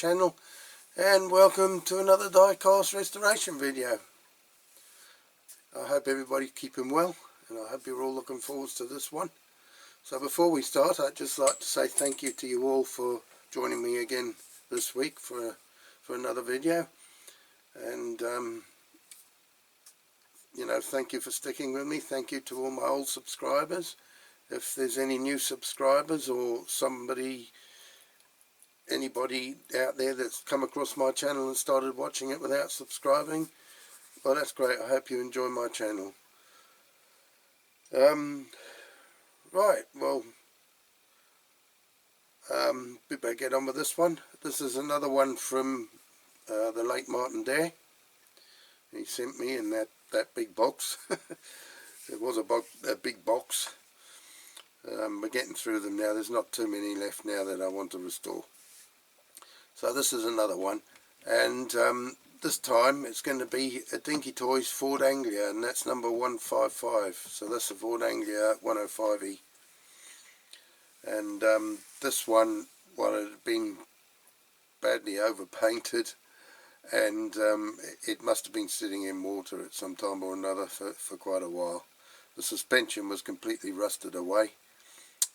channel, and welcome to another die-cast restoration video. I hope everybody's keeping well, and I hope you're all looking forward to this one. So before we start, I'd just like to say thank you to you all for joining me again this week for another video, and you know, thank you for sticking with me. Thank you to all my old subscribers. If there's any new subscribers or anybody out there that's come across my channel and started watching it without subscribing, well, that's great. I hope you enjoy my channel. Right, well, we better get on with this one. This is another one from the late Martin Dare. He sent me in that big box. It was a big box. We're getting through them now. There's not too many left now that I want to restore. So this is another one, and this time it's going to be a Dinky Toys Ford Anglia, and that's number 155. So that's the Ford Anglia 105e. And this one, well, it had been badly overpainted, and it must have been sitting in water at some time or another for quite a while. The suspension was completely rusted away,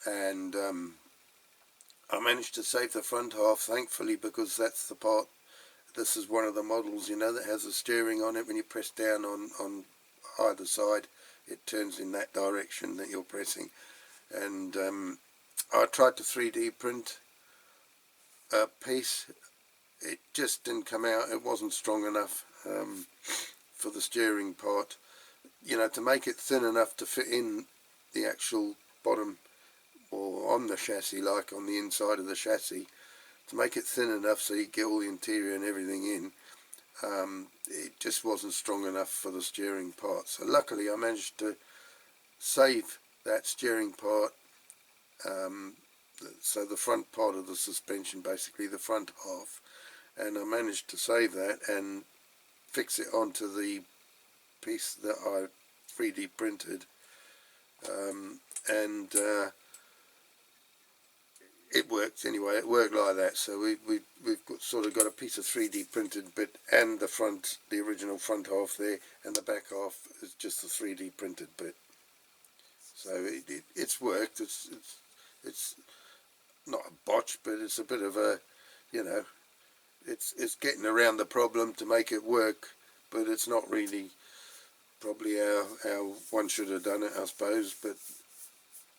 and I managed to save the front half, thankfully, because that's the part. This is one of the models, you know, that has a steering on it. When you press down on either side, it turns in that direction that you're pressing. And I tried to 3D print a piece. It just didn't come out. It wasn't strong enough for the steering part, you know, to make it thin enough to fit in the actual bottom, or on the chassis, like on the inside of the chassis, to make it thin enough so you get all the interior and everything in. It just wasn't strong enough for the steering part. So luckily I managed to save that steering part, so the front part of the suspension, basically the front half, and I managed to save that and fix it onto the piece that I 3D printed, and it worked anyway. It worked like that. So we've sort of got a piece of 3D printed bit, and the original front half there, and the back half is just the 3D printed bit. So it's worked. It's not a botch, but it's a bit of a, you know, it's getting around the problem to make it work, but it's not really probably how one should have done it, I suppose. But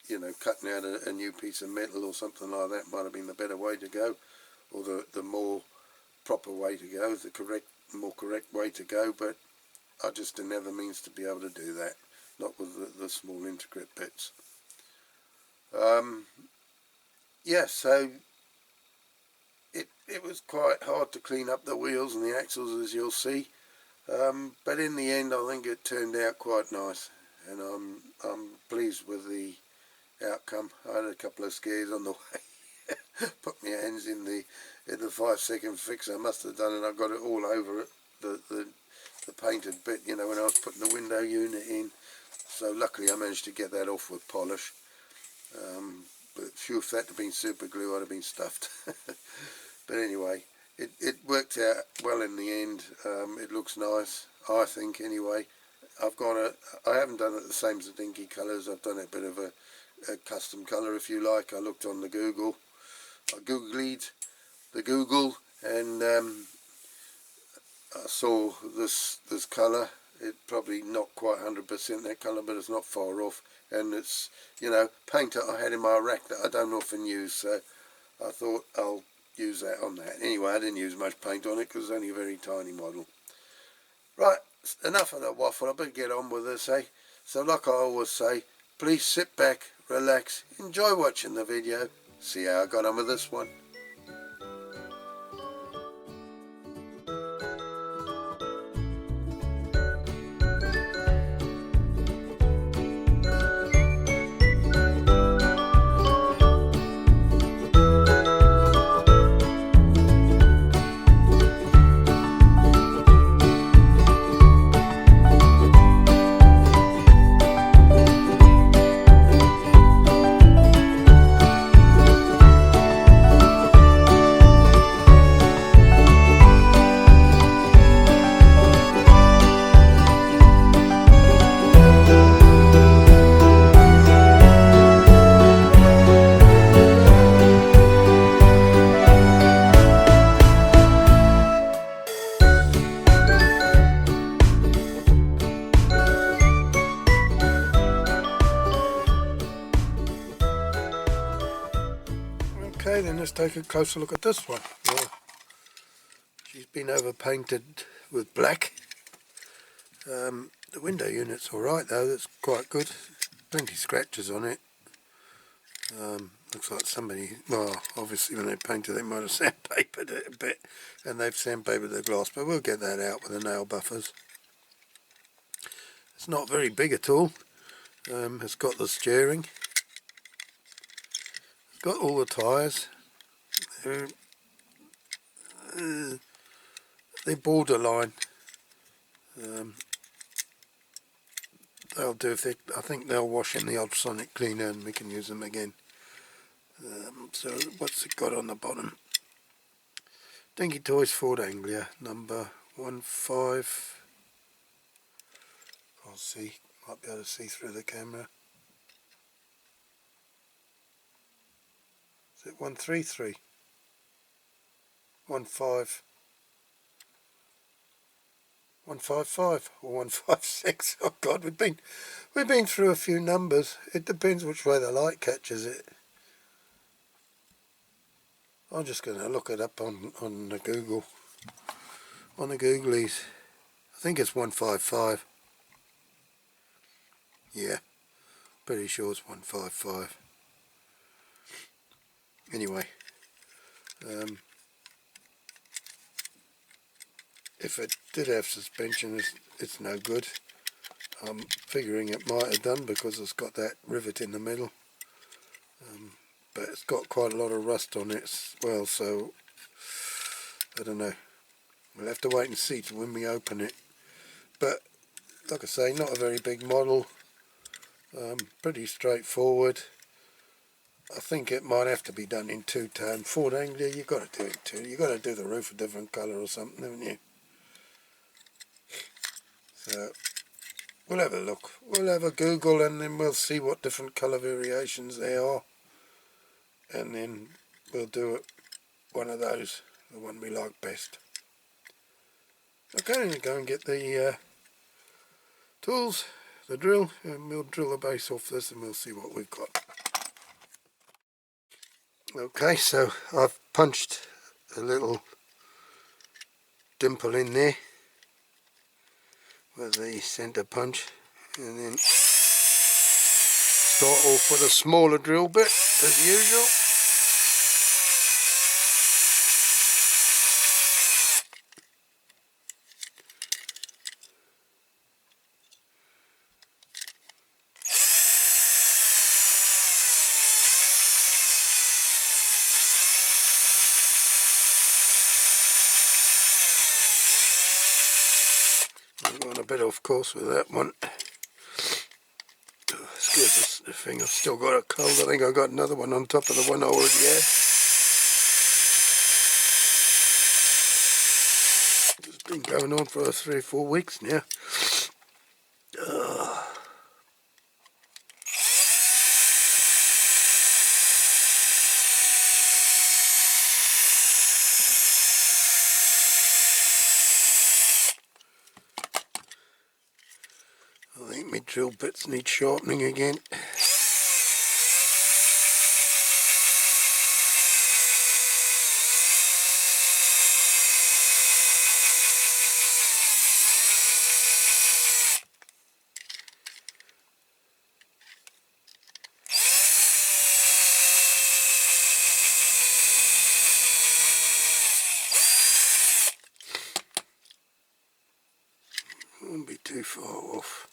you know, cutting out a new piece of metal or something like that might have been the better way to go, or the more proper way to go, the more correct way to go. But I just didn't have the means to be able to do that, not with the small intricate bits. Yeah, so it was quite hard to clean up the wheels and the axles, as you'll see, but in the end I think it turned out quite nice, and I'm pleased with the outcome. I had a couple of scares on the way. Put my hands in the 5-second fix I must have done, and I got it all over it, the painted bit, you know, when I was putting the window unit in. So luckily I managed to get that off with polish. But phew, if that had been super glue, I'd have been stuffed. But anyway, it worked out well in the end. It looks nice, I think, anyway. I haven't done it the same as the Dinky colours. I've done it a bit of a custom colour, if you like. I looked on the Google. I googled the Google, and I saw this colour. It's probably not quite 100% that colour, but it's not far off. And it's, you know, paint that I had in my rack that I don't often use, so I thought I'll use that on that. Anyway, I didn't use much paint on it because it's only a very tiny model. Right, enough of that waffle. I better get on with this, eh? So like I always say, please sit back, relax, enjoy watching the video, see how I got on with this one. Okay, then let's take a closer look at this one. Well, she's been overpainted with black. The window unit's alright though, that's quite good. Plenty of scratches on it. Looks like somebody, well, obviously when they painted they might have sandpapered it a bit, and they've sandpapered the glass, but we'll get that out with the nail buffers. It's not very big at all. It's got the steering. It's got all the tyres. They're borderline. They'll do if they, I think they'll wash in the ultrasonic cleaner and we can use them again. So what's it got on the bottom? Dinky Toys Ford Anglia number 15. I'll see, might be able to see through the camera. Is it 133? 155 or 156? Oh God, we've been through a few numbers. It depends which way the light catches it. I'm just going to look it up on the Google. On the Googlies. I think it's 155. Yeah, pretty sure it's 155. Anyway, if it did have suspension, it's no good. I'm figuring it might have done because it's got that rivet in the middle. But it's got quite a lot of rust on it as well, so I don't know. We'll have to wait and see till when we open it. But like I say, not a very big model. Pretty straightforward. I think it might have to be done in two-tone. Ford Anglia, you've got to do it too. You've got to do the roof a different colour or something, haven't you? So we'll have a look. We'll have a Google and then we'll see what different colour variations there are. And then we'll do it, one of those, the one we like best. Okay, then go and get the tools, the drill, and we'll drill the base off this and we'll see what we've got. Okay, so I've punched a little dimple in there with the centre punch, and then start off with a smaller drill bit as usual. I've gone a bit off course with that one. Excuse the thing, I've still got a cold. I think I got another one on top of the one I already had. It's been going on for 3 or 4 weeks now. I think my drill bits need sharpening again. Won't be too far off.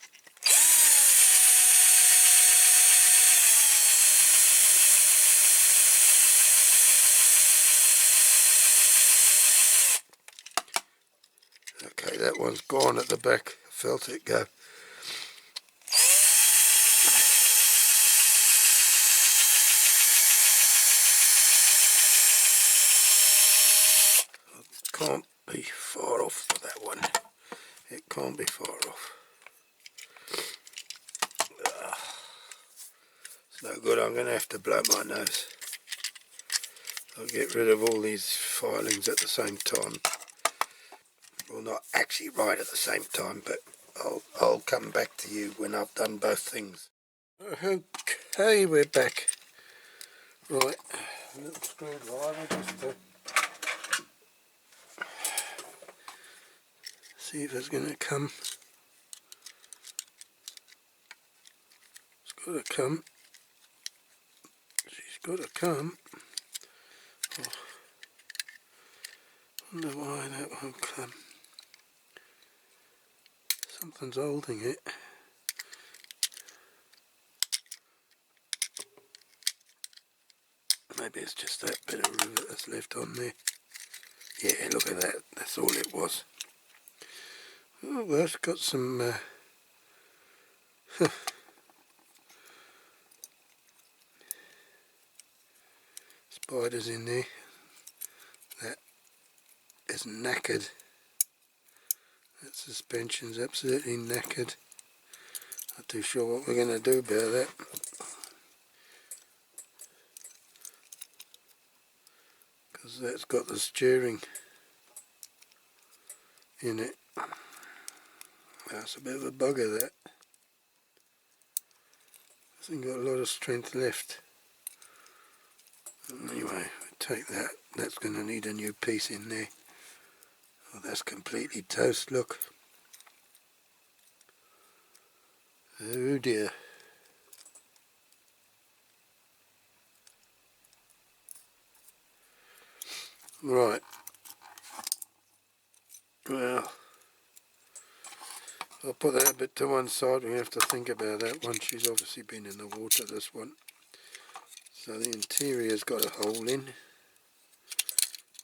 Okay, that one's gone at the back. I felt it go. Can't be far off with that one. It can't be far off. It's no good, I'm going to have to blow my nose. I'll get rid of all these filings at the same time. Well, not actually right at the same time, but I'll come back to you when I've done both things. Okay, we're back. Right, a little screwdriver just to see if it's going to come. It's got to come. She's got to come. Oh, I wonder why that won't come. Something's holding it. Maybe it's just that bit of rivet that's left on there. Yeah, look at that. That's all it was. Oh, well, it's got some spiders in there. That is knackered. That suspension's absolutely knackered. Not too sure what we're going to do about that. Because that's got the steering in it. That's a bit of a bugger, that. Hasn't got a lot of strength left. Anyway, we'll take that. That's going to need a new piece in there. Oh, that's completely toast, look. Oh dear. Right. Well, I'll put that a bit to one side. We have to think about that one. She's obviously been in the water, this one. So the interior's got a hole in.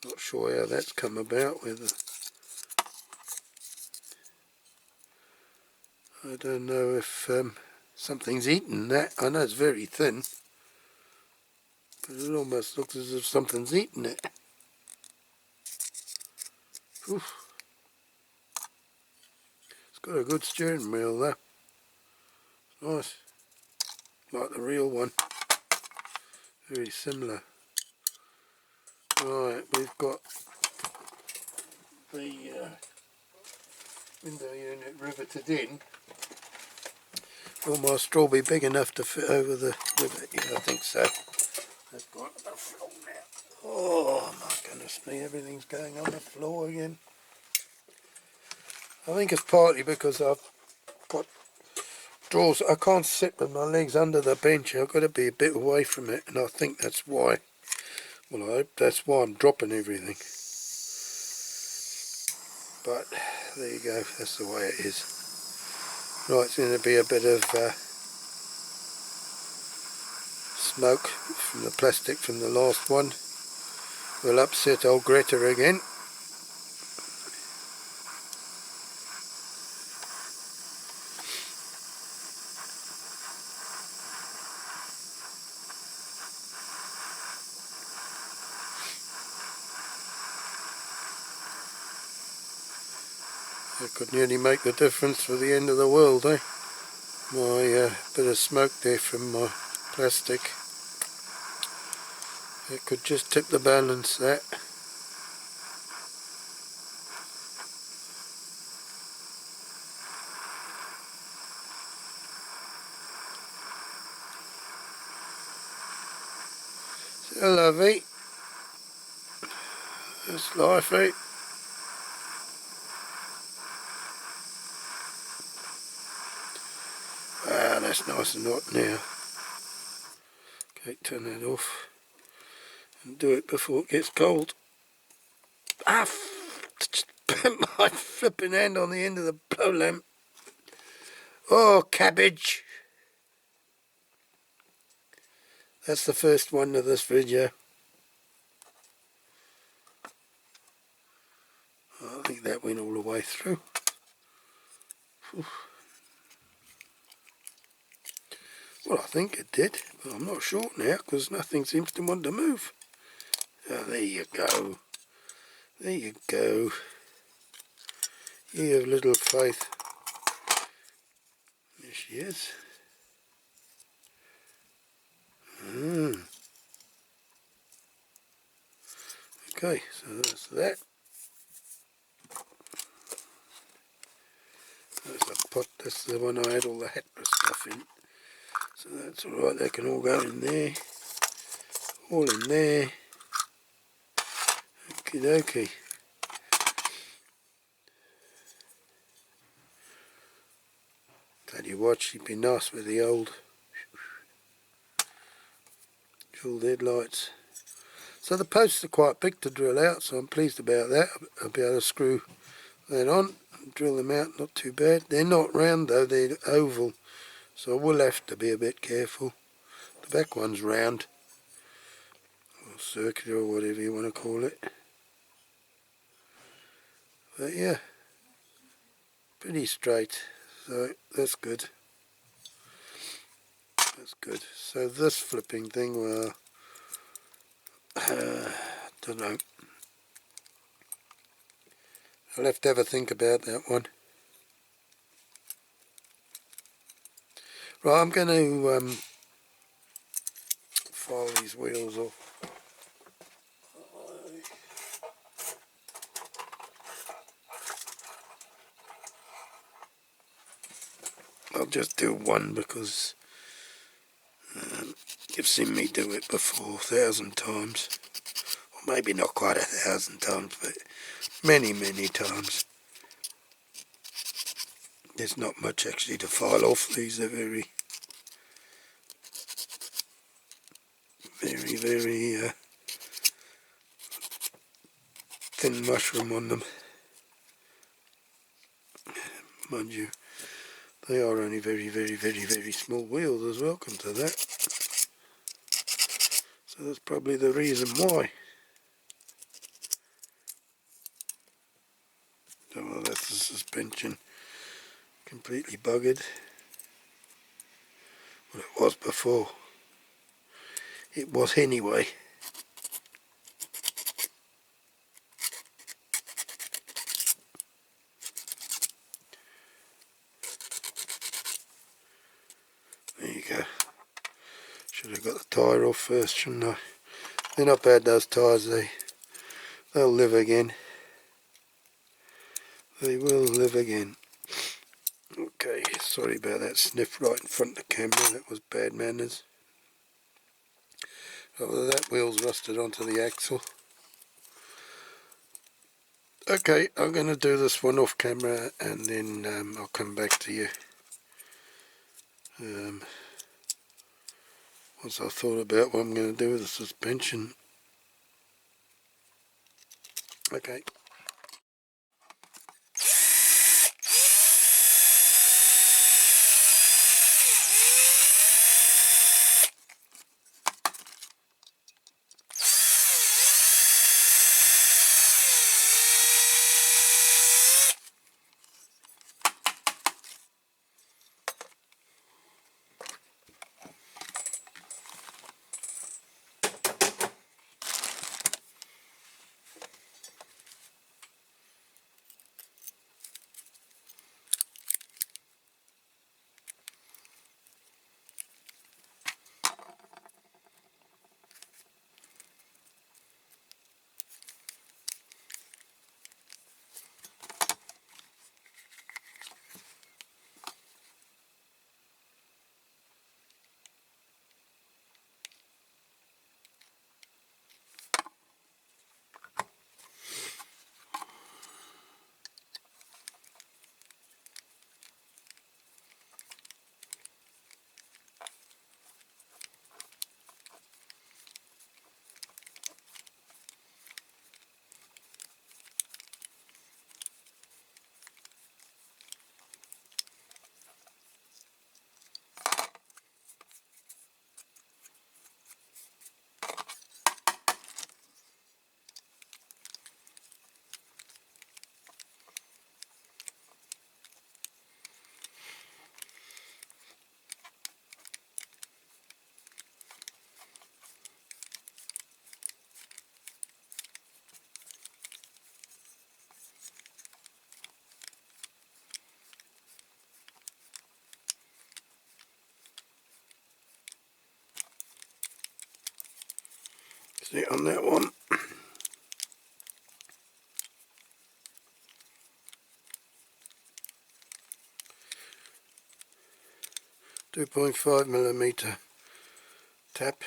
Not sure how that's come about. Whether I don't know if something's eaten that. I know it's very thin, but it almost looks as if something's eaten it. Oof. It's got a good steering wheel though. Nice, like the real one. Very similar. Right, we've got the window unit riveted in. Will my straw be big enough to fit over the rivet? Yeah, I think so. Let's go onto the floor now. Oh my goodness me, everything's going on the floor again. I think it's partly because I've got drawers. I can't sit with my legs under the bench. I've got to be a bit away from it, and I think that's why. Well, I hope that's why I'm dropping everything. But there you go, that's the way it is. Right, it's going to be a bit of smoke from the plastic from the last one. We'll upset old Greta again. That could nearly make the difference for the end of the world, eh? My bit of smoke there from my plastic. It could just tip the balance, that. Hello, lovey. That's life, eh? Ah, that's nice and hot now. Okay, turn that off and do it before it gets cold. Ah, just bent my flipping hand on the end of the blow lamp. Oh, cabbage. That's the first one of this video. I think that went all the way through. Whew. Well, I think it did, but I'm not sure now because nothing seems to want to move. Oh, there you go. There you go. You have little faith. There she is. Okay, so that's that. That's a pot. That's the one I had all the Hatteras stuff in. So that's alright, they can all go in there. all in there. Okie dokie. Tell you what, she'd be nice with the old headlights. So the posts are quite big to drill out, so I'm pleased about that. I'll be able to screw that on and drill them out, not too bad. They're not round though, they're oval, so I will have to be a bit careful. The back one's round, or circular, or whatever you want to call it. But yeah, pretty straight, so that's good. That's good. So this flipping thing, well, don't know. I'll have to have a think about that one. Right, I'm going to file these wheels off. I'll just do one because you've seen me do it before 1,000 times. Or maybe not quite 1,000 times, but many times. There's not much actually to file off. These are very thin mushroom on them. Mind you, they are only very small wheels as well, come to that. So that's probably the reason why. Oh, well, that's the suspension. Completely buggered. Well, it was before. It was anyway. There you go. Should have got the tyre off first, shouldn't I? They're not bad, those tyres. They'll live again. They will live again. Okay, sorry about that sniff right in front of the camera. That was bad manners. Oh, that wheel's rusted onto the axle. Okay, I'm going to do this one off camera and then I'll come back to you. Once I've thought about what I'm going to do with the suspension. Okay. See on that one. 2.5mm tap.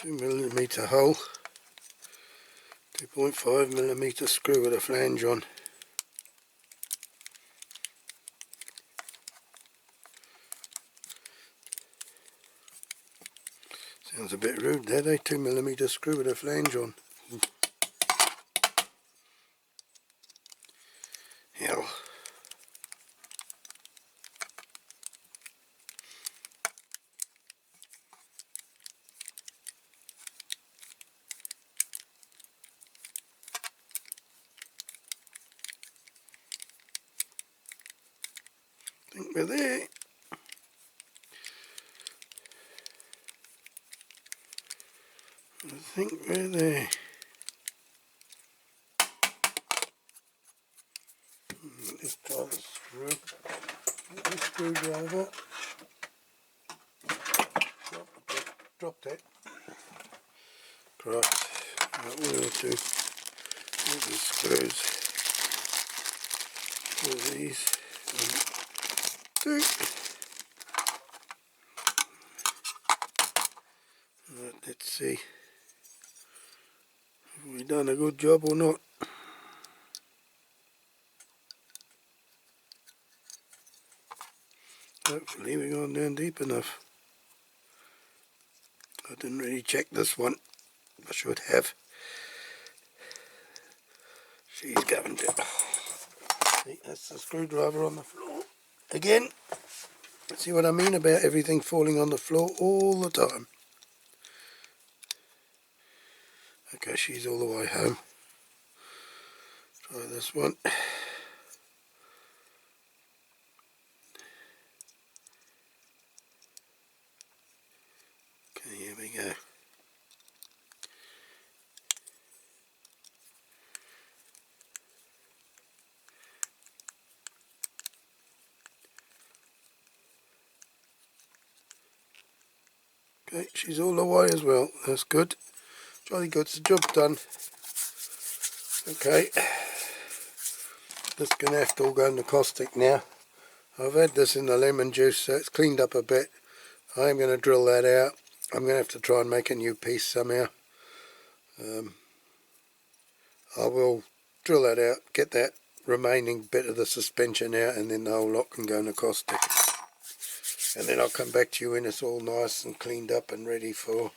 2mm hole, 2.5mm screw with a flange on. Sounds a bit rude there, 2mm screw with a flange on. Hell. I think we're there. I think we're there. Let's try the screw. Get the screwdriver. Drop that. Right. What we'll do. Here's the screws. For these. 1, 2. Right, let's see. Have we done a good job or not? Hopefully we've gone down deep enough. I didn't really check this one. I should have. She's going to. See, that's the screwdriver on the floor. Again, see what I mean about everything falling on the floor all the time. Okay, she's all the way home. Try this one. Okay, here we go. Okay, she's all the way as well. That's good. Jolly good. The job's done. Okay. This is going to have to all go in the caustic now. I've had this in the lemon juice, so it's cleaned up a bit. I'm going to drill that out. I'm going to have to try and make a new piece somehow. I will drill that out, get that remaining bit of the suspension out, and then the whole lot can go in the caustic. And then I'll come back to you when it's all nice and cleaned up and ready for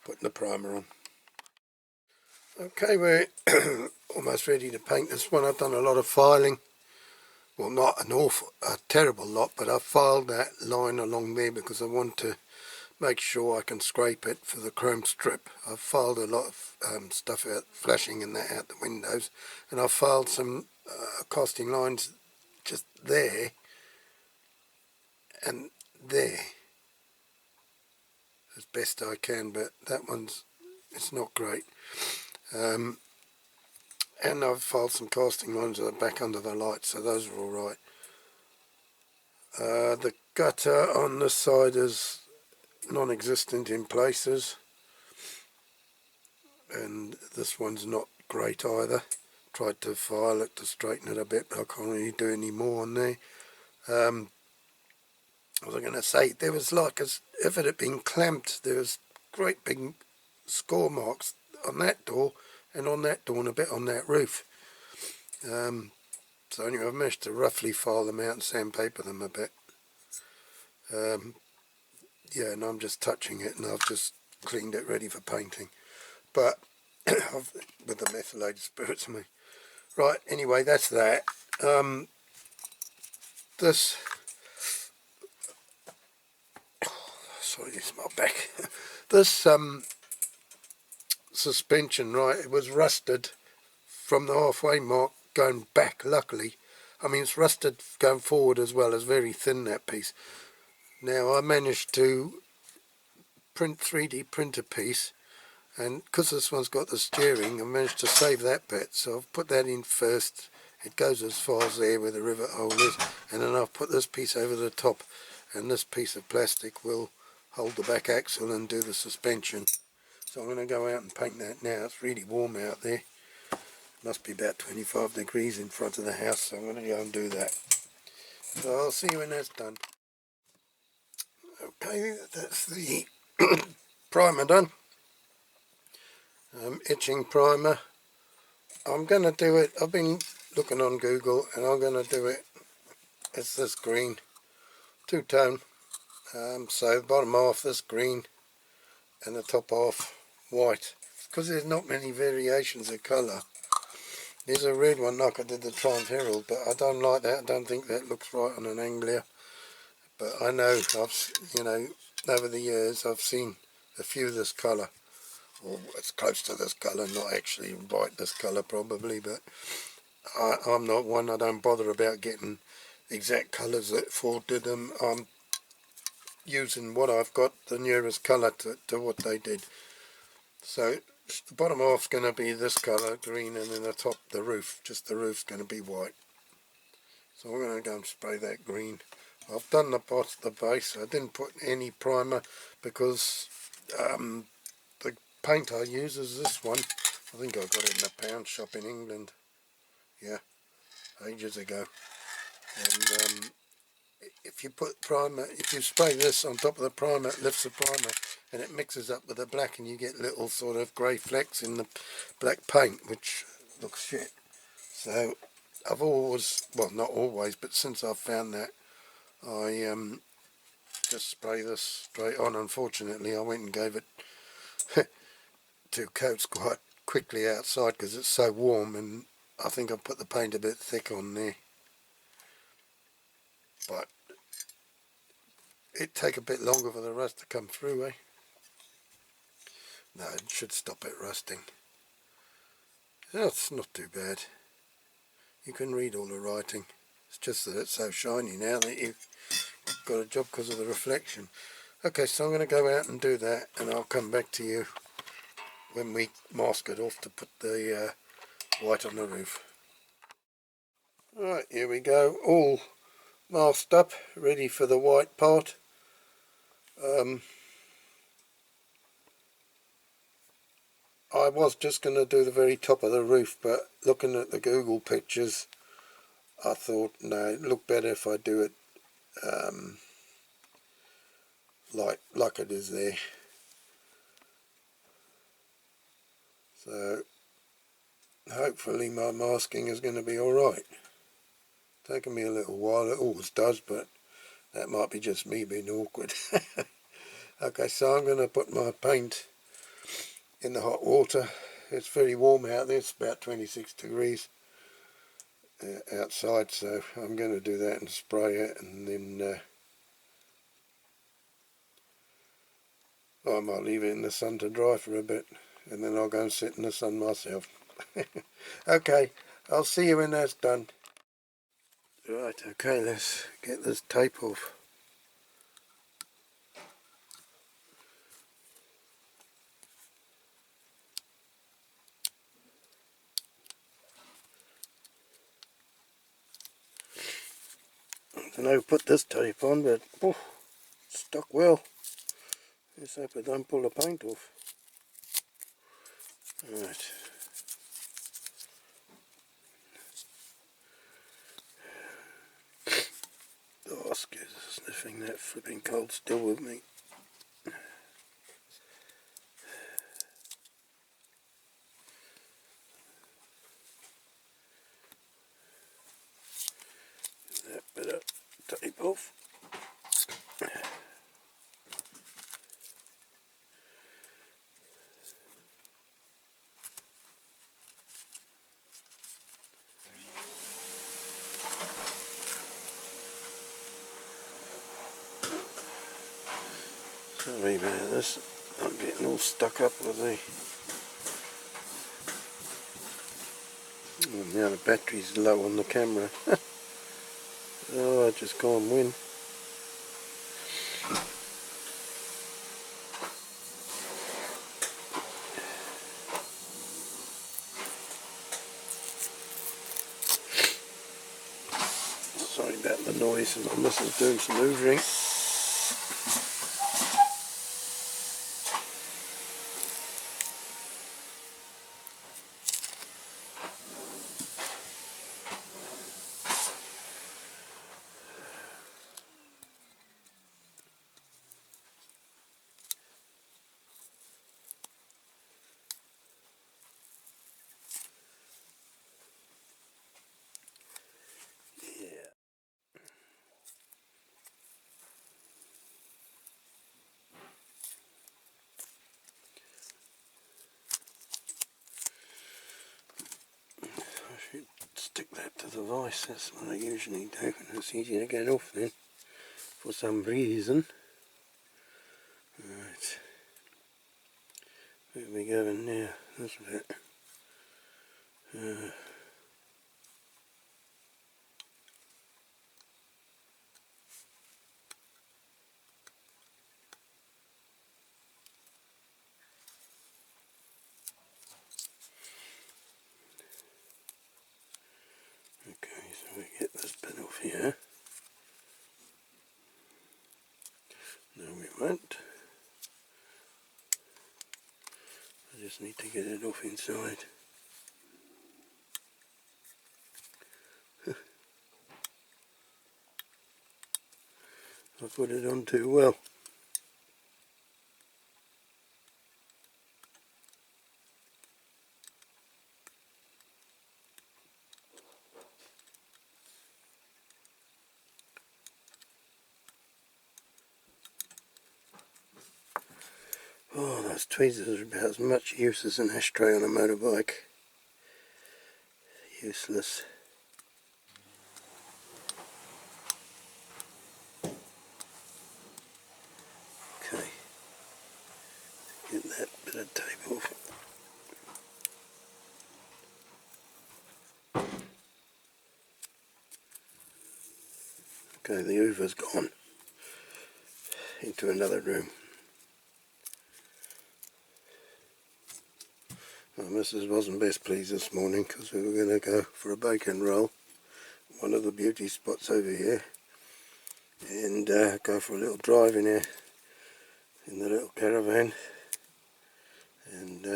putting the primer on. Okay, we're almost ready to paint this one. I've done a lot of filing. Well, not a terrible lot, but I've filed that line along there because I want to make sure I can scrape it for the chrome strip. I've filed a lot of stuff out, flashing and that out the windows, and I've filed some casting lines just there and there as best I can, but that one's, it's not great. And I've filed some casting lines at the back under the light, so those are alright. The gutter on this side is non-existent in places, and this one's not great either. Tried to file it to straighten it a bit, but I can't really do any more on there. What was I going to say? There was like, as if it had been clamped, there was great big score marks on that door and on that door and a bit on that roof. So anyway, I've managed to roughly file them out and sandpaper them a bit. Yeah, and I'm just touching it, and I've just cleaned it ready for painting. But with the methylated spirits, I mean. Right, anyway, that's that. This, sorry, this is my back. This suspension, right, it was rusted from the halfway mark going back, luckily. I mean, it's rusted going forward as well, it's very thin, that piece. Now, I managed to 3D print a piece, and because this one's got the steering, I managed to save that bit, so I've put that in first. It goes as far as there where the rivet hole is, and then I've put this piece over the top, and this piece of plastic will hold the back axle and do the suspension. So I'm going to go out and paint that now. It's really warm out there. Must be about 25 degrees in front of the house, so I'm going to go and do that. So I'll see you when that's done. Okay, that's the primer done. etching primer. I'm going to do it, I've been looking on Google, and I'm going to do it, it's this green, two-tone, so the bottom half this green and the top half white, because there's not many variations of colour. There's a red one like I did the Triumph Herald, but I don't like that. I don't think that looks right on an Anglia. But I know, over the years I've seen a few of this colour, or it's close to this colour, not actually right this colour probably, but I'm not one, I don't bother about getting exact colours that Ford did them. I'm using what I've got, the nearest colour to what they did. So the bottom half's going to be this colour, green, and then the top, the roof, just the roof's going to be white. So I'm going to go and spray that green. I've done the base. I didn't put any primer because the paint I use is this one. I think I got it in a pound shop in England. Yeah, ages ago. And if you put primer, if you spray this on top of the primer, it lifts the primer and it mixes up with the black, and you get little sort of grey flecks in the black paint, which looks shit. So I've always, well, not always, but since I've found that, I just spray this straight on. Unfortunately, I went and gave it 2 coats quite quickly outside because it's so warm, and I think I put the paint a bit thick on there. But it'd take a bit longer for the rust to come through, eh? No, it should stop it rusting. That's not too bad. You can read all the writing. It's just that it's so shiny now that you've got a job because of the reflection. Okay, so I'm going to go out and do that, and I'll come back to you when we mask it off to put the white on the roof. Alright, here we go, all masked up, ready for the white part. I was just going to do the very top of the roof, but looking at the Google pictures, I thought, no, it looked better if I do it like it is there. So hopefully my masking is going to be alright. Taking me a little while, it always does, but that might be just me being awkward. Okay, so I'm going to put my paint in the hot water. It's very warm out there, it's about 26 degrees outside, so I'm going to do that and spray it, and then I might leave it in the sun to dry for a bit, and then I'll go and sit in the sun myself. Okay, I'll see you when that's done. Right, okay, let's get this tape off. I don't know who put this tape on, but it's stuck well. Let's hope it don't pull the paint off. Right. Oh, scared of sniffing that flipping cold still with me. That bit of tape off. Sorry about this, I'm getting all stuck up with the... now the battery's low on the camera. Oh, I just can't win. Sorry about the noise, my missus doing some hoovering. ice. That's what I usually do, and it's easy to get off then, for some reason. Right, where are we going now? This bit. Okay, so we get this bit off here. No, we won't. I just need to get it off inside. I put it on too well. Oh, those tweezers are about as much use as an ashtray on a motorbike. Useless. Okay, get that bit of tape off. Okay, the hoover's gone into another room. My missus wasn't best pleased this morning because we were going to go for a bacon roll, one of the beauty spots over here, and go for a little drive in here in the little caravan. And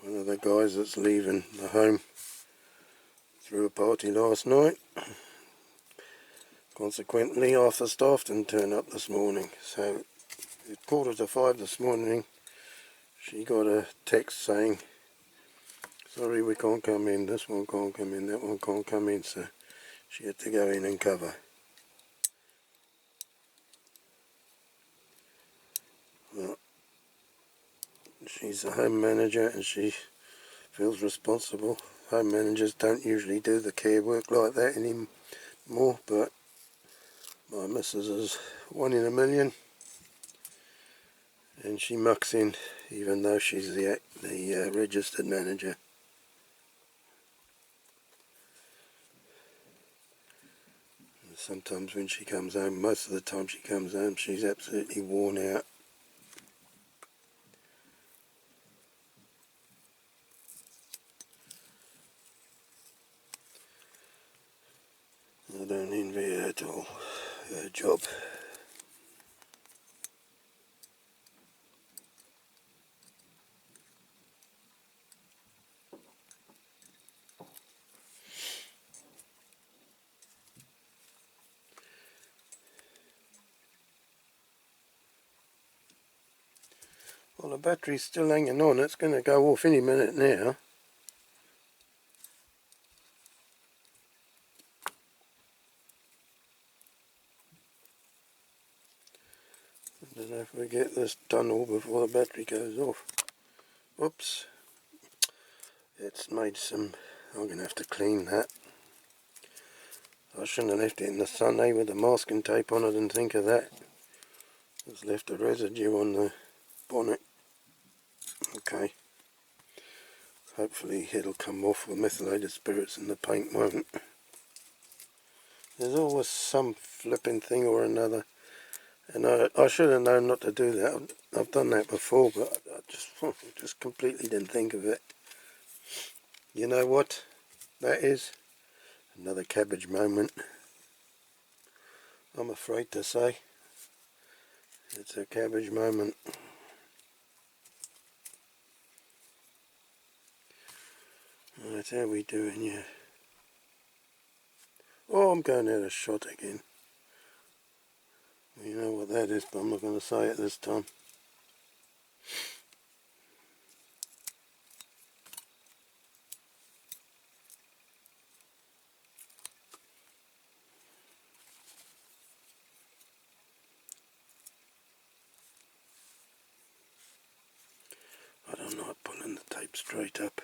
one of the guys that's leaving the home threw a party last night. Consequently, half the staff didn't turn up this morning, so at 4:45 this morning she got a text saying, sorry, we can't come in, this one can't come in, that one can't come in, so she had to go in and cover. Well, she's a home manager and she feels responsible. Home managers don't usually do the care work like that anymore, but my missus is one in a million, and she mucks in even though she's the registered manager. And sometimes when she comes home, most of the time she comes home, she's absolutely worn out. I don't envy her at all, her job. Well, the battery's still hanging on, it's going to go off any minute now. I don't know if we get this done all before the battery goes off. Whoops. It's made some... I'm going to have to clean that. I shouldn't have left it in the sun, with the masking tape on. I didn't think of that. It's left a residue on the bonnet. Okay. Hopefully it'll come off with methylated spirits and the paint won't. There's always some flipping thing or another. And I should have known not to do that. I've done that before, but I just completely didn't think of it. You know what that is? Another cabbage moment. I'm afraid to say. It's a cabbage moment. Right, how are we doing here? Oh, I'm going out of shot again. You know what that is, but I'm not going to say it this time. I don't like pulling the tape straight up.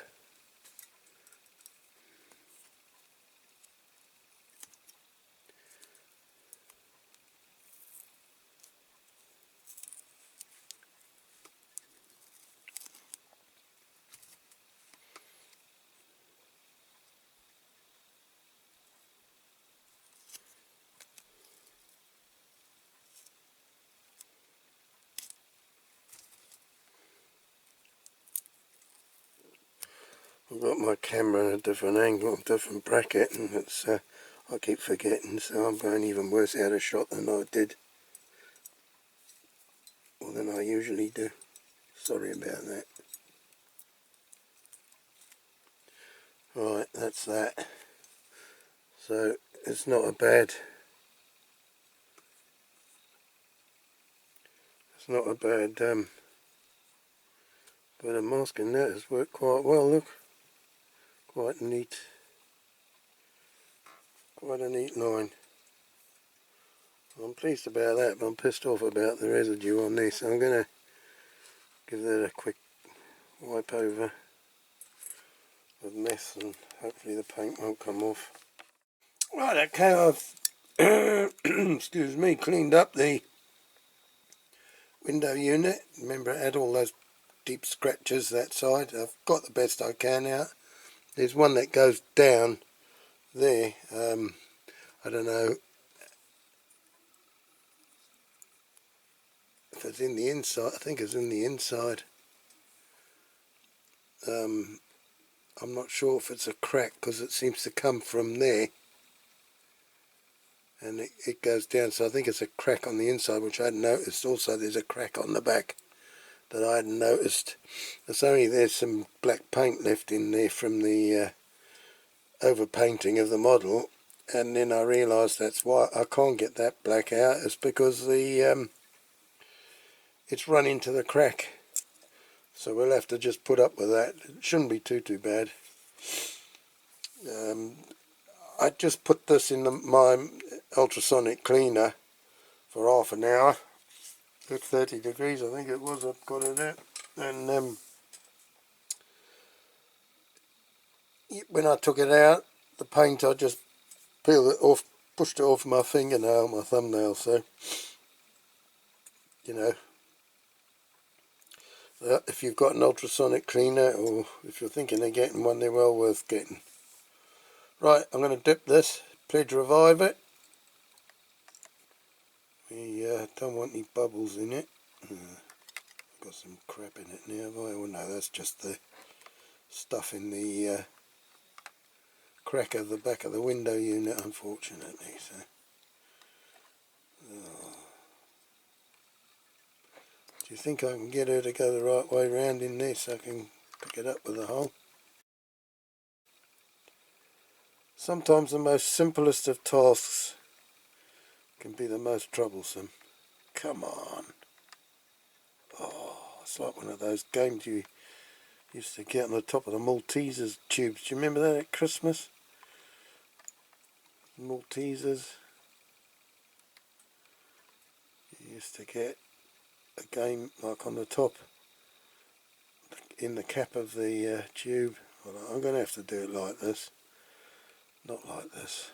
I've got my camera in a different angle, different bracket, and it's I keep forgetting, so I'm going even worse out of shot than I did, or than I usually do. Sorry about that. Right, that's that. So it's not a bad. It's not a bad but a masking that has worked quite well. Look, quite neat. Quite a neat line. I'm pleased about that, but I'm pissed off about the residue on this. I'm going to give that a quick wipe over with mess, and hopefully the paint won't come off. Right, okay, I've excuse me, cleaned up the window unit. Remember, it had all those deep scratches that side. I've got the best I can out. There's one that goes down there. I don't know if it's in the inside. I think it's in the inside. I'm not sure if it's a crack because it seems to come from there and it goes down, so I think it's a crack on the inside, which I hadn't noticed. Also there's a crack on the back that I hadn't noticed. It's only there's some black paint left in there from the overpainting of the model, and then I realised that's why I can't get that black out. It's because the it's run into the crack, so we'll have to just put up with that. It shouldn't be too bad. I just put this in my ultrasonic cleaner for half an hour at 30 degrees, I think it was. I've got it out, and when I took it out, the paint, I just peeled it off, pushed it off my fingernail, my thumbnail. So, you know, if you've got an ultrasonic cleaner, or if you're thinking of getting one, they're well worth getting. Right, I'm going to dip this, pledge revive it. We don't want any bubbles in it. Got some crap in it now. Well, no, that's just the stuff in the crack of the back of the window unit, unfortunately. So, do you think I can get her to go the right way round in there so I can pick it up with a hole? Sometimes the most simplest of tasks can be the most troublesome. Come on. Oh, it's like one of those games you used to get on the top of the Maltesers tubes. Do you remember that at Christmas? Maltesers. You used to get a game like on the top, in the cap of the tube. Well, I'm going to have to do it like this. Not like this.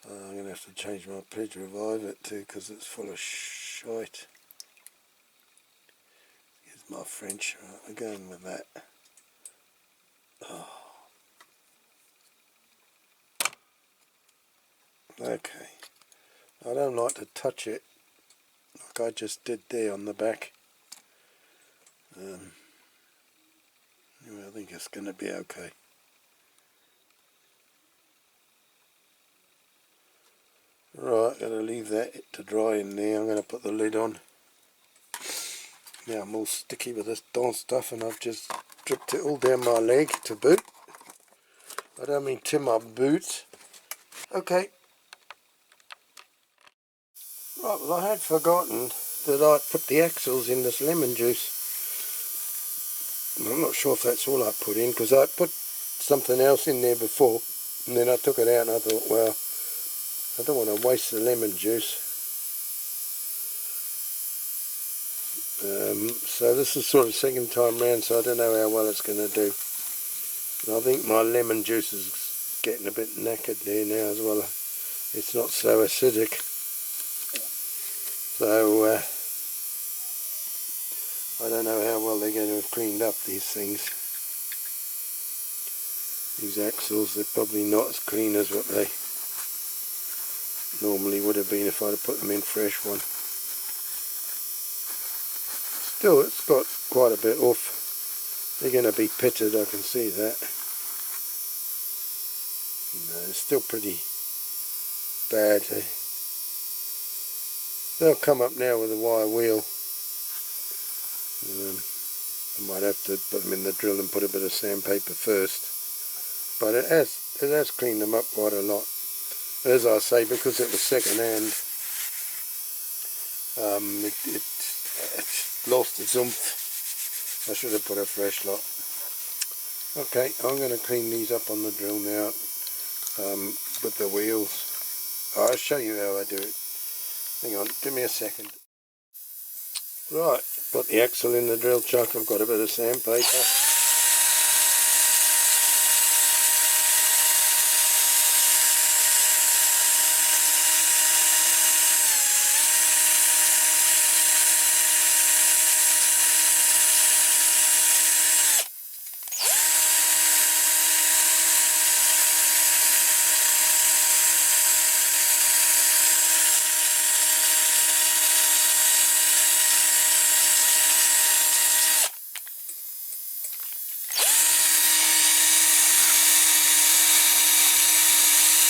I'm going to have to change my pledge revive it too, because it's full of shite. Here's my French. Right, we're going with that. Oh. Okay. I don't like to touch it like I just did there on the back. Anyway, I think it's going to be okay. Right, got to leave that to dry in there. I'm going to put the lid on. Now I'm all sticky with this darn stuff, and I've just dripped it all down my leg to boot. I don't mean to my boot. Okay. Right, well, I had forgotten that I'd put the axles in this lemon juice. I'm not sure if that's all I put in, because I put something else in there before, and then I took it out and I thought, well, I don't want to waste the lemon juice. So this is sort of second time round, so I don't know how well it's going to do. And I think my lemon juice is getting a bit knackered there now as well. It's not so acidic. So I don't know how well they're going to have cleaned up these things. These axles, they're probably not as clean as what they normally would have been if I'd have put them in fresh one. Still, it's got quite a bit off They're going to be pitted, I can see that. No, it's still pretty bad. They'll come up now with a wire wheel. I might have to put them in the drill and put a bit of sandpaper first. But it has cleaned them up quite a lot. But as I say, because it was second hand, it lost its oomph. I should have put a fresh lot. Okay, I'm going to clean these up on the drill now with the wheels. I'll show you how I do it. Hang on, give me a second. Right, got the axle in the drill chuck. I've got a bit of sandpaper.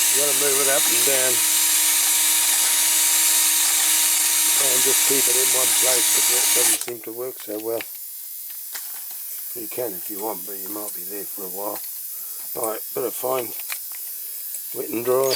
You've got to move it up and down. You can't just keep it in one place because it doesn't seem to work so well. You can if you want, but you might be there for a while. Alright, better find wet and dry.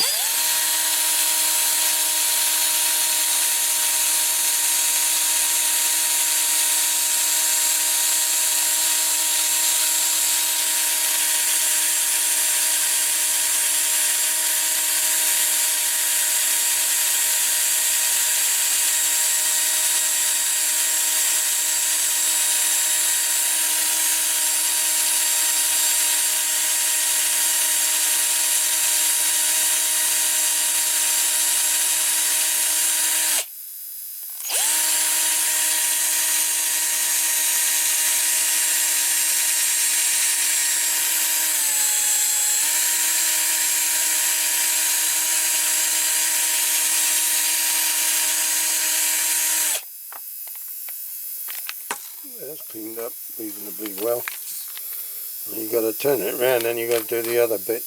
That's cleaned up reasonably well. You've got to turn it around and you've got to do the other bit.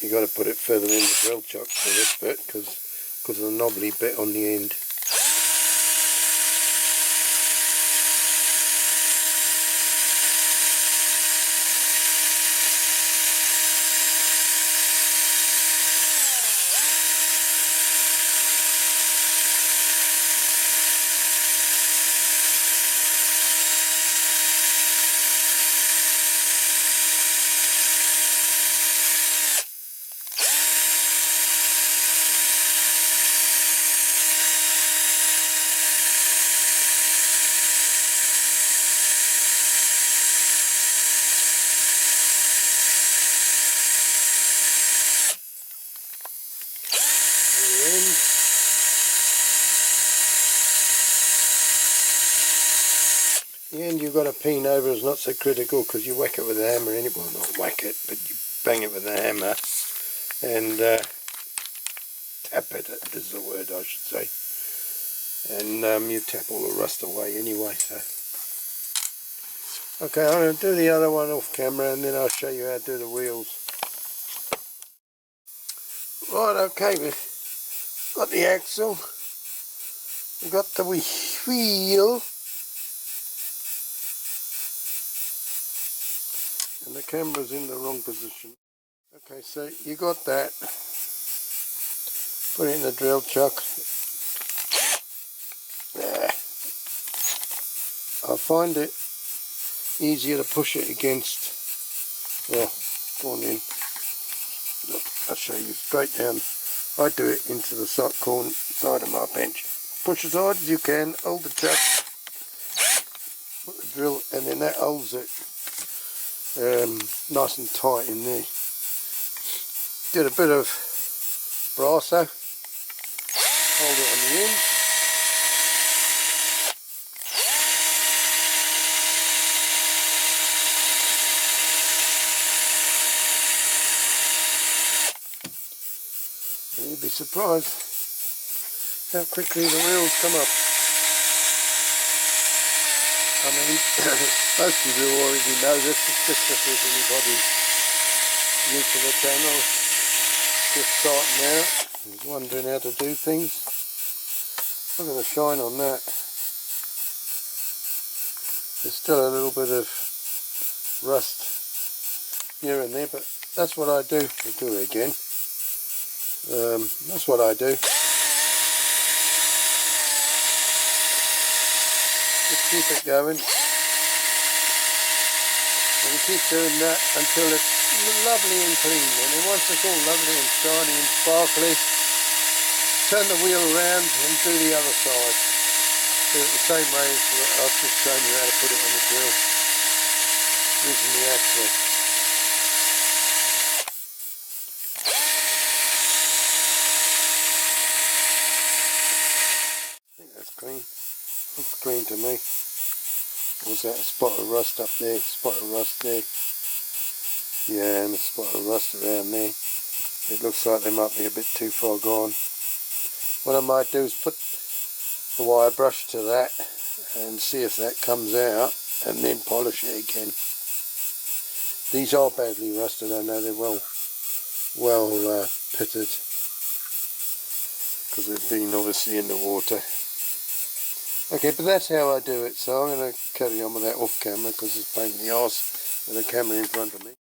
You've got to put it further in the drill chuck for this bit because of the knobbly bit on the end. The end you've got to peen over is not so critical because you whack it with a hammer anyway. Well, not whack it, but you bang it with a hammer and tap it is the word I should say. And you tap all the rust away anyway. So okay, I'm going to do the other one off camera and then I'll show you how to do the wheels. Right, okay, we've got the axle, we've got the wheel, and the camera's in the wrong position. Okay, so you got that. Put it in the drill chuck. There. I find it easier to push it against. Well, go on in. Look, I'll show you straight down. I do it into the side of my bench. Push as hard as you can, hold the chuck, put the drill, and then that holds it nice and tight in there. Get a bit of brasso, hold it on the end. And you'd be surprised how quickly the wheels come up. I mean, most people already know this. It's just if there's anybody new to the channel, just starting out, who's wondering how to do things. Look at the shine on that. There's still a little bit of rust here and there, but that's what I do. I'll do it again. That's what I do. Just keep it going. And keep doing that until it's lovely and clean. And then once it's all lovely and shiny and sparkly, turn the wheel around and do the other side. Do it the same way as I've just shown you how to put it on the drill using the axle. I think that's clean. Looks clean to me. Was that a spot of rust up there? Spot of rust there. Yeah, and a spot of rust around there. It looks like they might be a bit too far gone. What I might do is put a wire brush to that and see if that comes out, and then polish it again. These are badly rusted. I know they're well pitted because they've been obviously in the water. Okay, but that's how I do it, so I'm going to carry on with that off camera because it's a pain in the arse with a camera in front of me.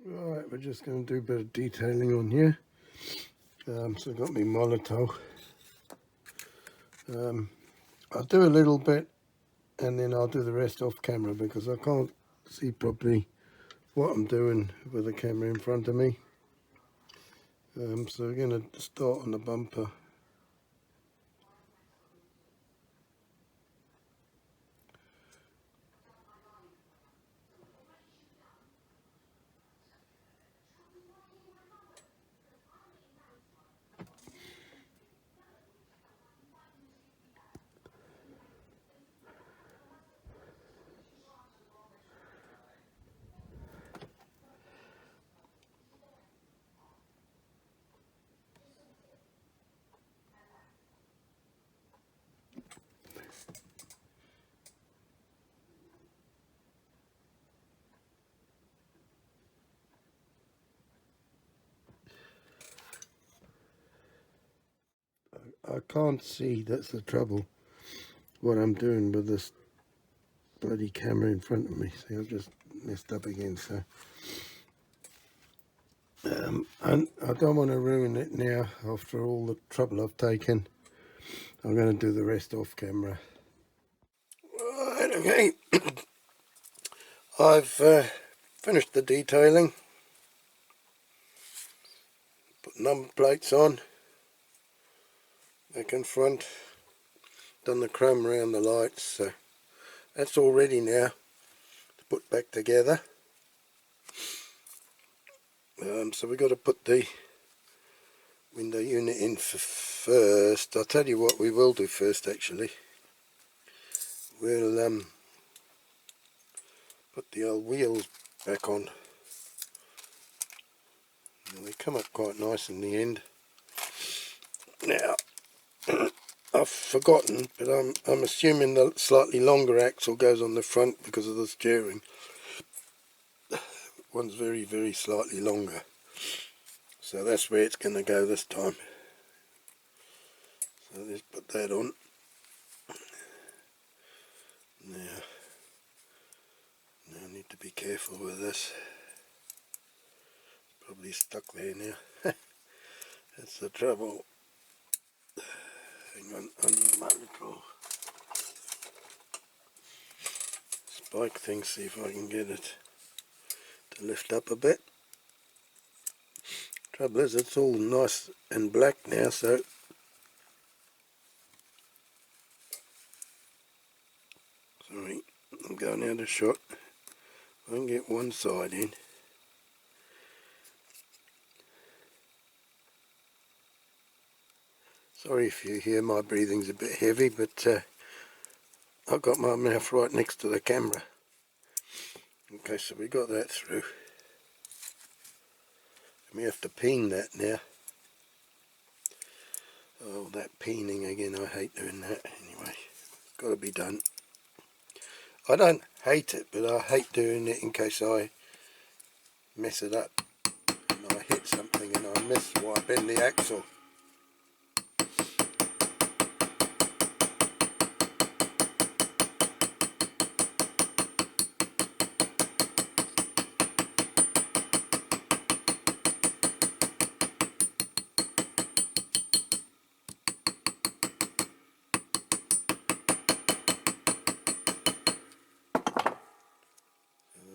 Right, we're just going to do a bit of detailing on here. So I've got my monotone. I'll do a little bit and then I'll do the rest off camera because I can't see properly what I'm doing with the camera in front of me. So we're going to start on the bumper. I can't see, that's the trouble, what I'm doing with this bloody camera in front of me. See, I've just messed up again, so and I don't want to ruin it now after all the trouble I've taken. I'm going to do the rest off camera. Right, okay. I've finished the detailing, put number plates on, back and front, done the chrome around the lights, so that's all ready now to put back together. So we've got to put the window unit in first. I'll tell you what we will do first actually. We'll put the old wheels back on. And they come up quite nice in the end. Now, I've forgotten, but I'm assuming the slightly longer axle goes on the front because of the steering. One's very, very slightly longer. So that's where it's going to go this time. So let's put that on. Now I need to be careful with this. Probably stuck there now. That's the trouble. Hang on, I need my little spike thing, see if I can get it to lift up a bit. Trouble is, it's all nice and black now, so sorry, I'm going out of shot. I can get one side in. Sorry if you hear my breathing's a bit heavy, but I've got my mouth right next to the camera. Okay, so we got that through. We have to peen that now. Oh, that peening again, I hate doing that. Anyway, it's got to be done. I don't hate it, but I hate doing it in case I mess it up and I hit something and I miss or I bend the axle.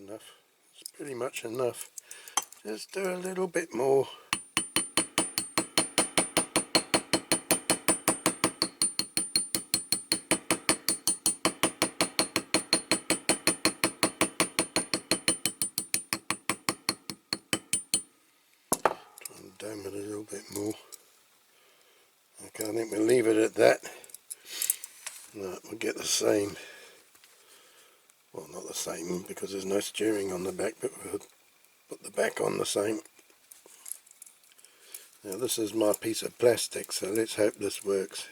Enough. It's pretty much enough. Just do a little bit more. Try and dome it a little bit more. Okay, I think we'll leave it at that. No, we'll get the same. Well, not the same because there's no steering on the back, but we'll put the back on the same. Now this is my piece of plastic, so let's hope this works.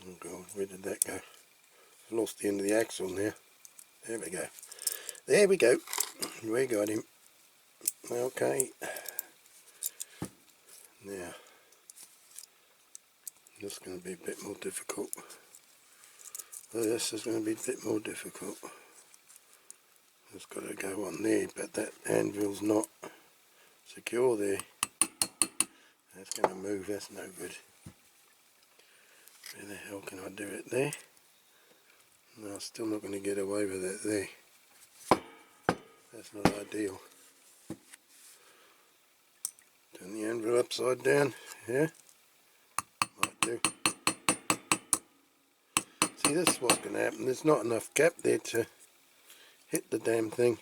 Oh God, where did that go? I lost the end of the axle now. There we go. There we go. We got him. Okay. Now, this is going to be a bit more difficult. This is going to be a bit more difficult. It's got to go on there, but that anvil's not secure there. That's going to move, that's no good. Where the hell can I do it there? No, I'm still not going to get away with it there. That's not ideal. Turn the anvil upside down, yeah? Might do. See, this is what's going to happen. There's not enough gap there to hit the damn thing.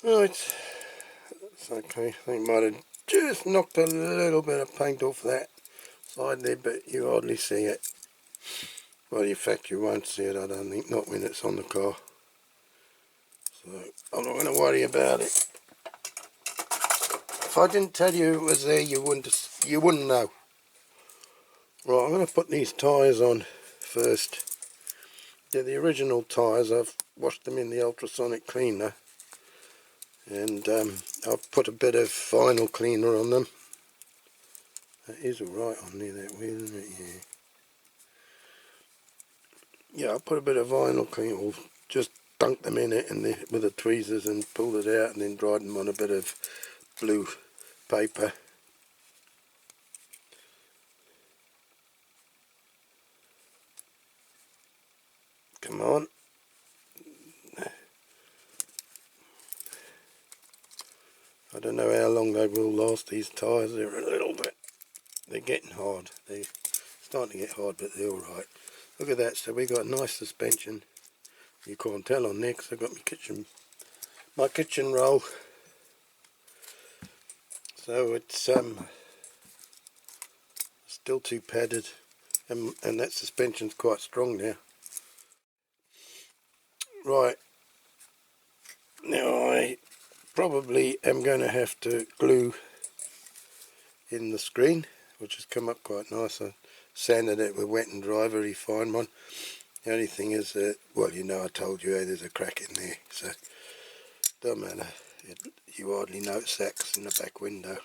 Right, it's okay. I think I might have just knocked a little bit of paint off that side there, but you hardly see it. Well, in fact, you won't see it, I don't think, not when it's on the car. So, I'm not going to worry about it. If I didn't tell you it was there, you wouldn't know. Right, I'm going to put these tyres on first. They're the original tyres. I've washed them in the ultrasonic cleaner. And I've put a bit of vinyl cleaner on them. That is alright on there, that wheel, isn't it? Yeah, I put a bit of vinyl cleaner, or just dunk them in it and with the tweezers and pulled it out and then dried them on a bit of blue paper. Come on. I don't know how long they will last, these tyres. They're a little bit, they're getting hard. They're starting to get hard, but they're alright. Look at that, so we got nice suspension. You can't tell on there because I've got my kitchen roll. So it's still too padded, and that suspension's quite strong now. Right, now I probably am going to have to glue in the screen, which has come up quite nice. I sanded it with wet and dry, very fine one. The only thing is that, well, you know, I told you there's a crack in there, so don't matter. You hardly notice that 'cause in the back window.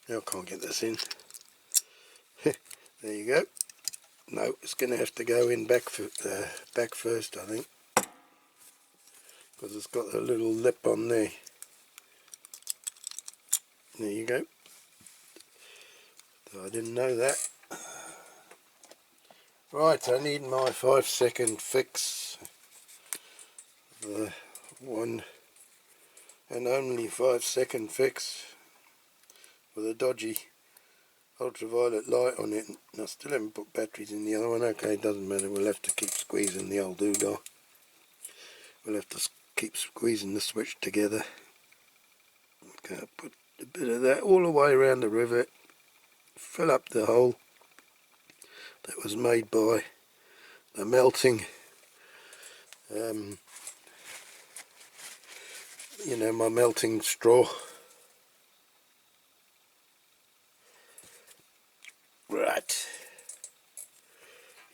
Now I can't get this in. There you go. No, it's going to have to go in back first, I think, because it's got a little lip on there. There you go. So I didn't know that. Right, I need my 5-second fix. The one and only 5-second fix with a dodgy ultraviolet light on it. And I still haven't put batteries in the other one. Okay, it doesn't matter, we'll have to keep squeezing the old doodah. We'll have to keep squeezing the switch together. Okay, I'll put a bit of that all the way around the rivet. fill up the hole that was made by the melting, you know, my melting straw. Right,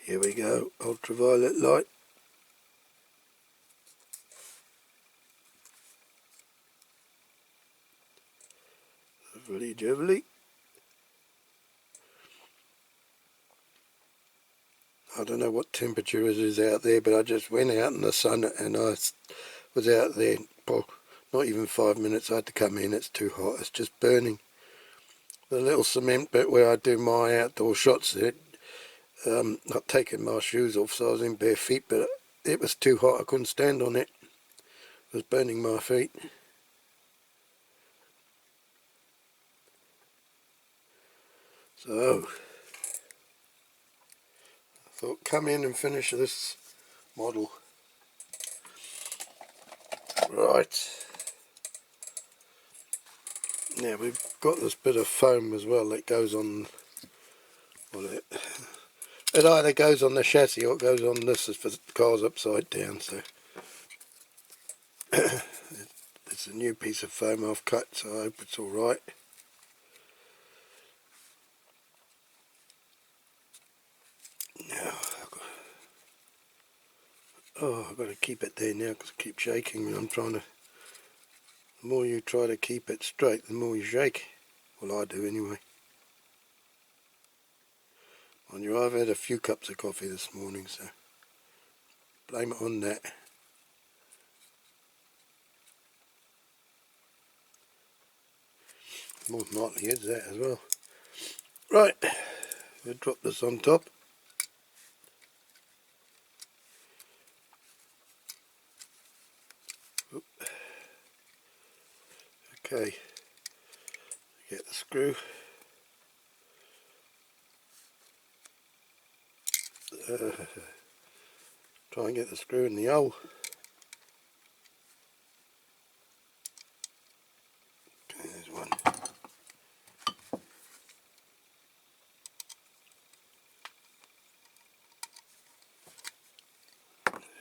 here we go, ultraviolet light. Lovely jubbly. I don't know what temperature it is out there, but I just went out in the sun and I was out there, well, not even 5 minutes. I had to come in, it's too hot, it's just burning. The little cement bit where I do my outdoor shots there, not taking my shoes off, so I was in bare feet, but it was too hot, I couldn't stand on it. It was burning my feet. So I thought, come in and finish this model. Right, now we've got this bit of foam as well that goes on, well, it either goes on the chassis or it goes on this if the car's upside down, so it's a new piece of foam I've cut, so I hope it's alright. Now, I've got to keep it there now because it keeps shaking. I'm trying to, the more you try to keep it straight, the more you shake. Well, I do anyway. Mind you, I've had a few cups of coffee this morning, so blame it on that. More than likely is that as well. Right, we'll drop this on top. Oop. Okay, get the screw. Try and get the screw in the hole. Okay, there's one.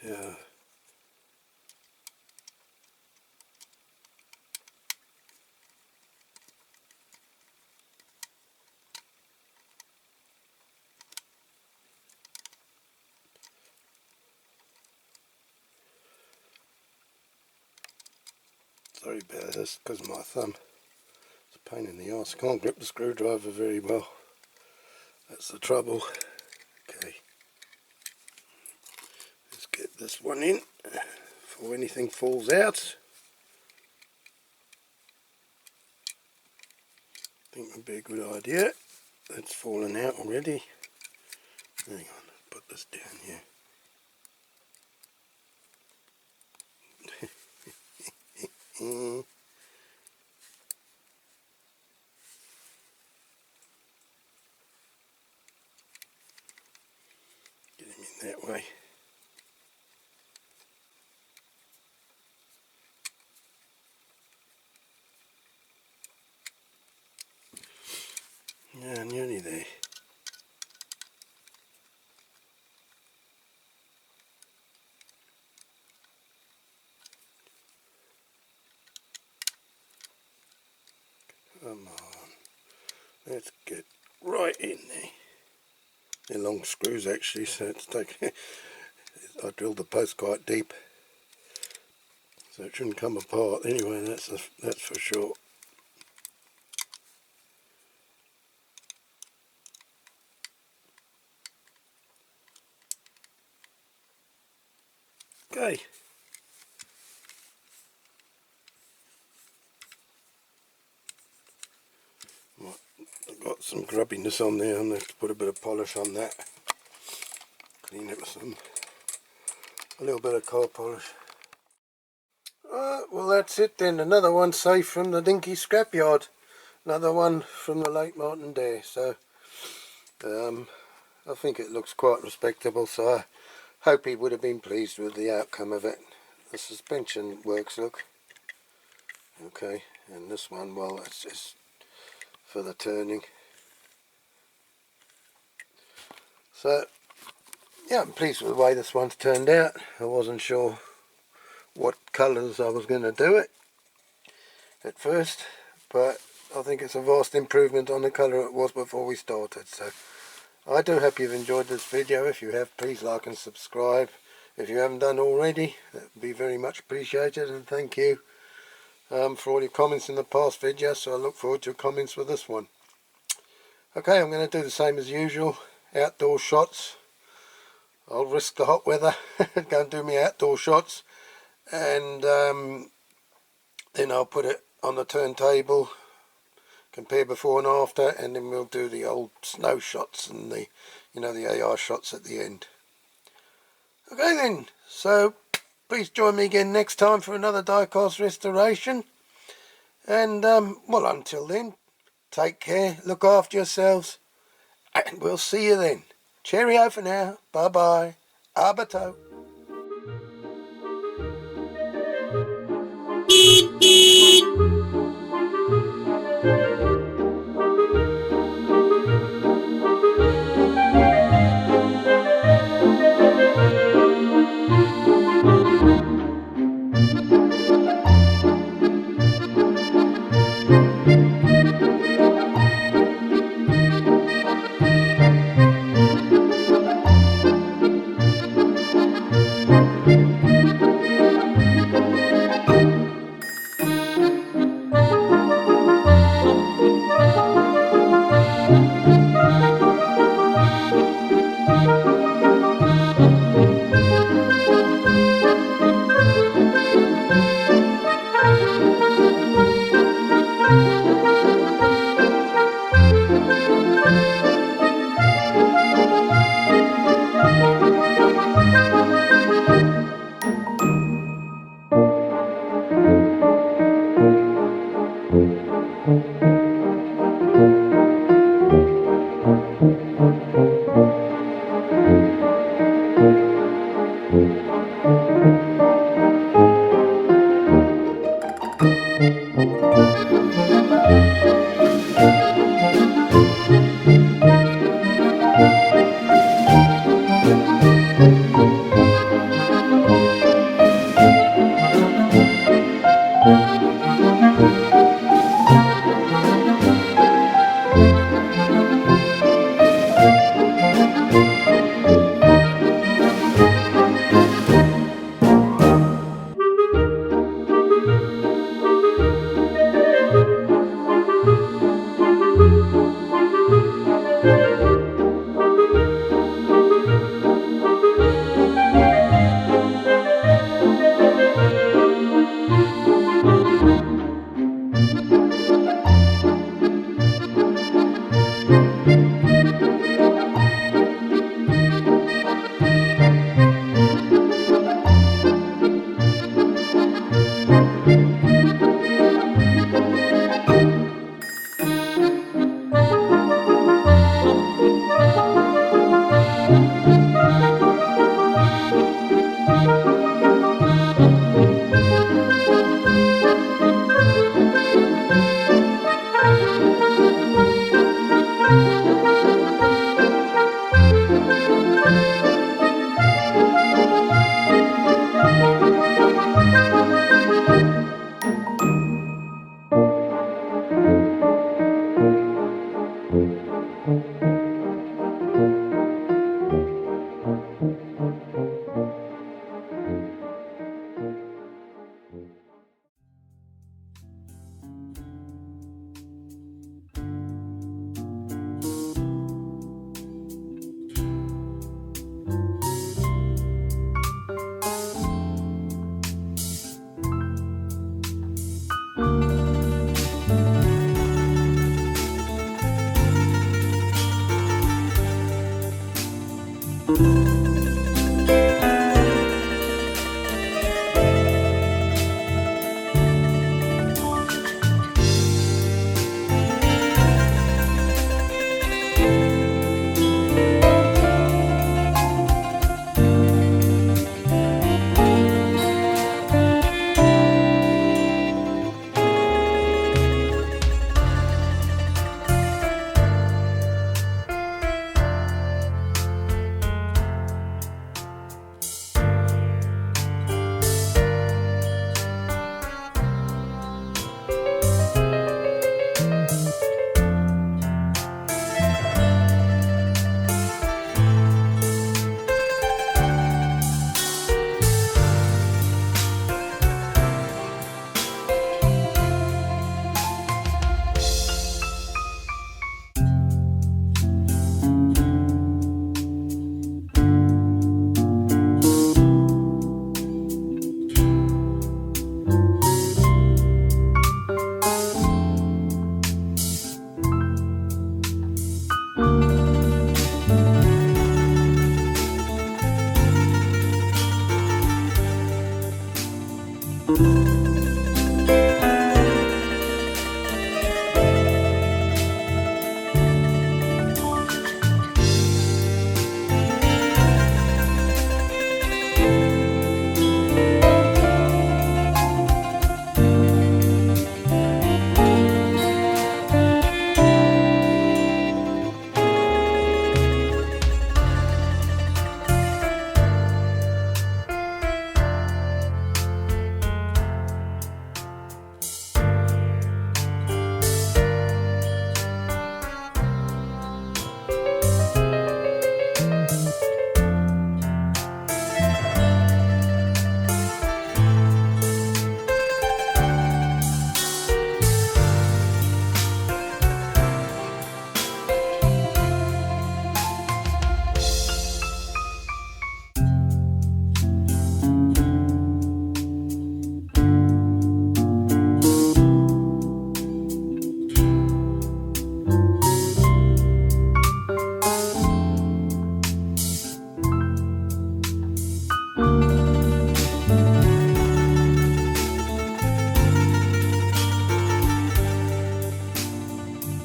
Yeah. Sorry about this, because of my thumb. It's a pain in the arse. I can't grip the screwdriver very well. That's the trouble. Okay. Let's get this one in before anything falls out. I think would be a good idea. It's fallen out already. Hang on, put this down here. Get him in that way. Yeah, nearly there. Come on. Let's get right in there. They're long screws actually, so it's I drilled the post quite deep, so it shouldn't come apart. Anyway, that's for sure. Okay. I've got some grubbiness on there. I'm going to have to put a bit of polish on that. Clean it with a little bit of car polish. Well, that's it then. Another one safe from the Dinky scrapyard. Another one from the late Martin Day. So I think it looks quite respectable, so I hope he would have been pleased with the outcome of it. The suspension works, look. Okay, and this one, well, it's just for the turning. So yeah, I'm pleased with the way this one's turned out. I wasn't sure what colours I was going to do it at first, but I think it's a vast improvement on the colour it was before we started. So I do hope you've enjoyed this video. If you have, please like and subscribe. If you haven't done already, that would be very much appreciated, and thank you for all your comments in the past videos. So I look forward to your comments with this one. Okay, I'm going to do the same as usual, outdoor shots. I'll risk the hot weather, go and do my outdoor shots, and then I'll put it on the turntable, compare before and after, and then we'll do the old snow shots and the, the AI shots at the end. Okay then, so please join me again next time for another diecast restoration, and well, until then, take care, look after yourselves, and we'll see you then. Cheerio for now, bye bye, Abato.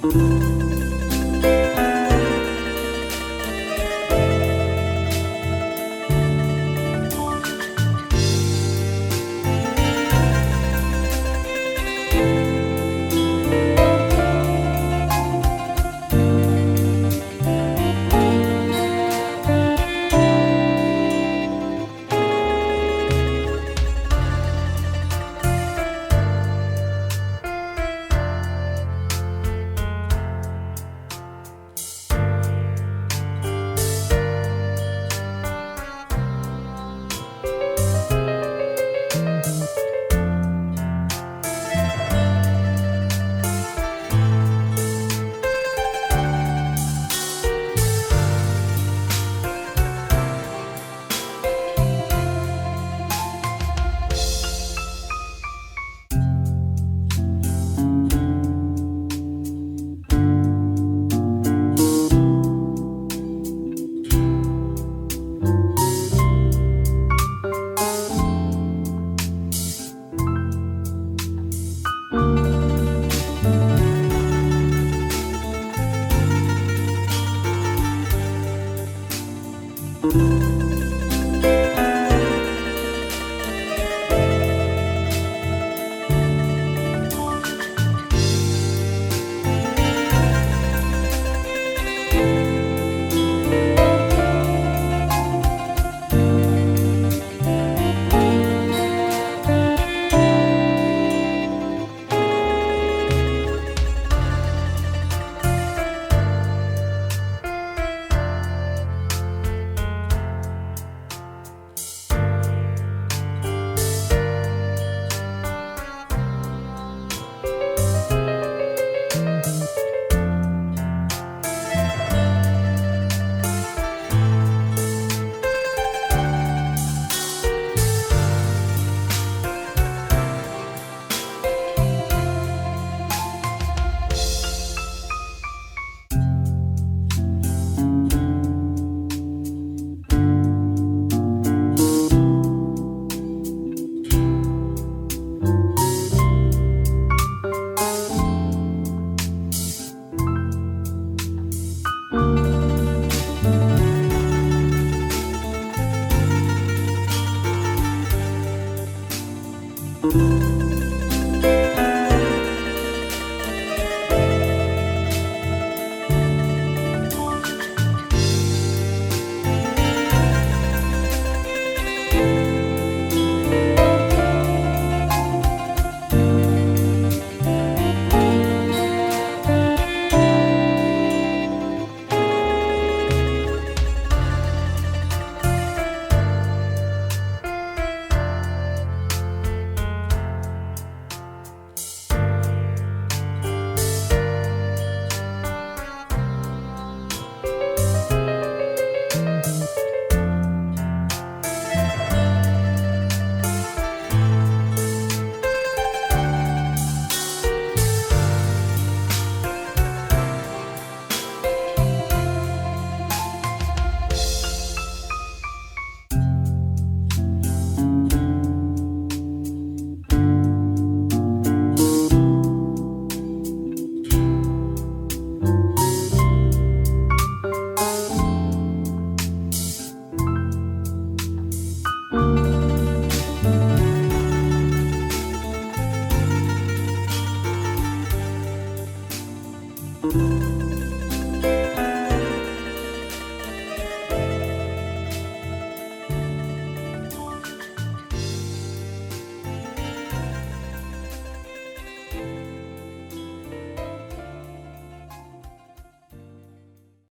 you.